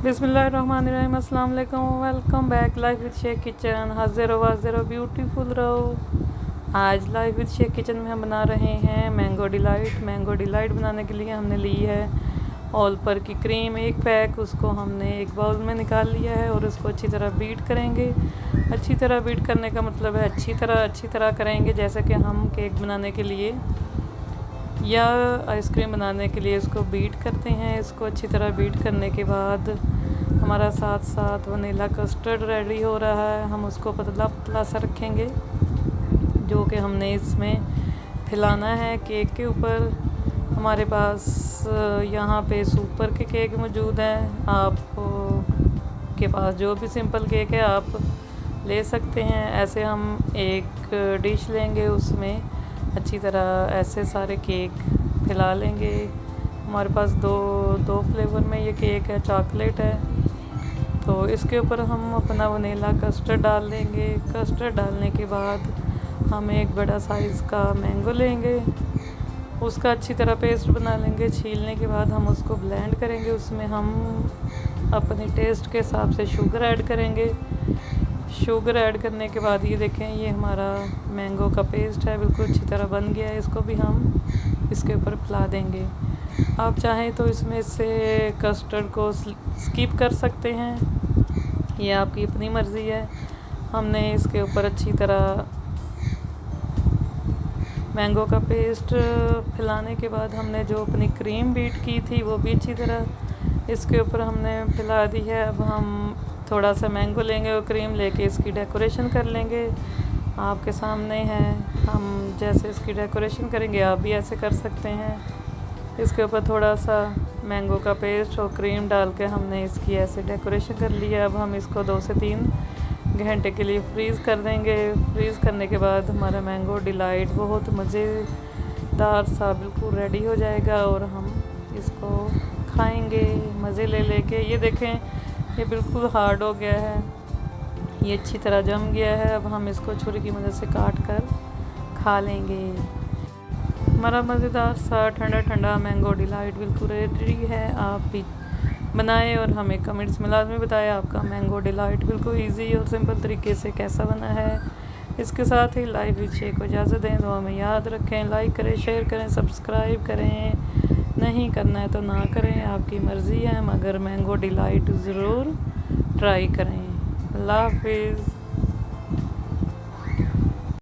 बिस्मिल्लाहिर्रहमानिर्रहीम, अस्सलाम वालेकुम, welcome back life with Sheikh kitchen. हाजिर वाजिर ब्यूटीफुल रहो। आज लाइफ विद शेख किचन में हम बना रहे हैं मैंगो डिलाइट। मैंगो डिलाइट बनाने के लिए हमने ली है ऑल पर की क्रीम, एक पैक। उसको हमने एक बाउल में निकाल लिया है और उसको अच्छी तरह बीट करेंगे। अच्छी तरह बीट करने का मतलब है अच्छी तरह करेंगे, जैसे कि हम केक बनाने के लिए या आइसक्रीम बनाने के लिए इसको बीट करते हैं। इसको अच्छी तरह बीट करने के बाद हमारा साथ साथ वनीला कस्टर्ड रेडी हो रहा है। हम उसको पतला पतला सा रखेंगे, जो कि हमने इसमें फैलाना है केक के ऊपर। हमारे पास यहाँ पे सुपर के केक मौजूद हैं। आप के पास जो भी सिंपल केक है आप ले सकते हैं। ऐसे हम एक डिश लेंगे, उसमें अच्छी तरह ऐसे सारे केक फैला लेंगे। हमारे पास दो फ्लेवर में ये केक है, चॉकलेट है। तो इसके ऊपर हम अपना वनीला कस्टर्ड डाल देंगे। कस्टर्ड डालने के बाद हम एक बड़ा साइज़ का मैंगो लेंगे, उसका अच्छी तरह पेस्ट बना लेंगे। छीलने के बाद हम उसको ब्लेंड करेंगे। उसमें हम अपने टेस्ट के हिसाब से शुगर ऐड करेंगे। शुगर ऐड करने के बाद ये देखें, ये हमारा मैंगो का पेस्ट है, बिल्कुल अच्छी तरह बन गया है। इसको भी हम इसके ऊपर फैला देंगे। आप चाहें तो इसमें से कस्टर्ड को स्किप कर सकते हैं, ये आपकी अपनी मर्ज़ी है। हमने इसके ऊपर अच्छी तरह मैंगो का पेस्ट फैलाने के बाद हमने जो अपनी क्रीम बीट की थी वो भी अच्छी तरह इसके ऊपर हमने फैला दी है। अब हम थोड़ा सा मैंगो लेंगे और क्रीम लेके इसकी डेकोरेशन कर लेंगे। आपके सामने है, हम जैसे इसकी डेकोरेशन करेंगे आप भी ऐसे कर सकते हैं। इसके ऊपर थोड़ा सा मैंगो का पेस्ट और क्रीम डाल के हमने इसकी ऐसे डेकोरेशन कर लिया। अब हम इसको 2 से 3 घंटे के लिए फ्रीज़ कर देंगे। फ्रीज़ करने के बाद हमारा मैंगो डिलाइट बहुत मज़ेदार सा बिल्कुल रेडी हो जाएगा और हम इसको खाएंगे मज़े ले लेके। ये देखें, ये बिल्कुल हार्ड हो गया है, ये अच्छी तरह जम गया है। अब हम इसको छुरी की मदद से काट कर खा लेंगे। हमारा मज़ेदार सा ठंडा ठंडा मैंगो डिलाइट बिल्कुल रेडी है। आप भी बनाएं और हमें कमेंट्स में लाजमी बताएं आपका मैंगो डिलाइट बिल्कुल इजी और सिंपल तरीके से कैसा बना है। इसके साथ ही लाइफ विद शेख को इजाज़त दें। दुआ में याद रखें, लाइक करें, शेयर करें, सब्सक्राइब करें। नहीं करना है तो ना करें, आपकी मर्ज़ी है, मगर मैंगो डिलाइट ज़रूर ट्राई करें। अल्लाह हाफिज़।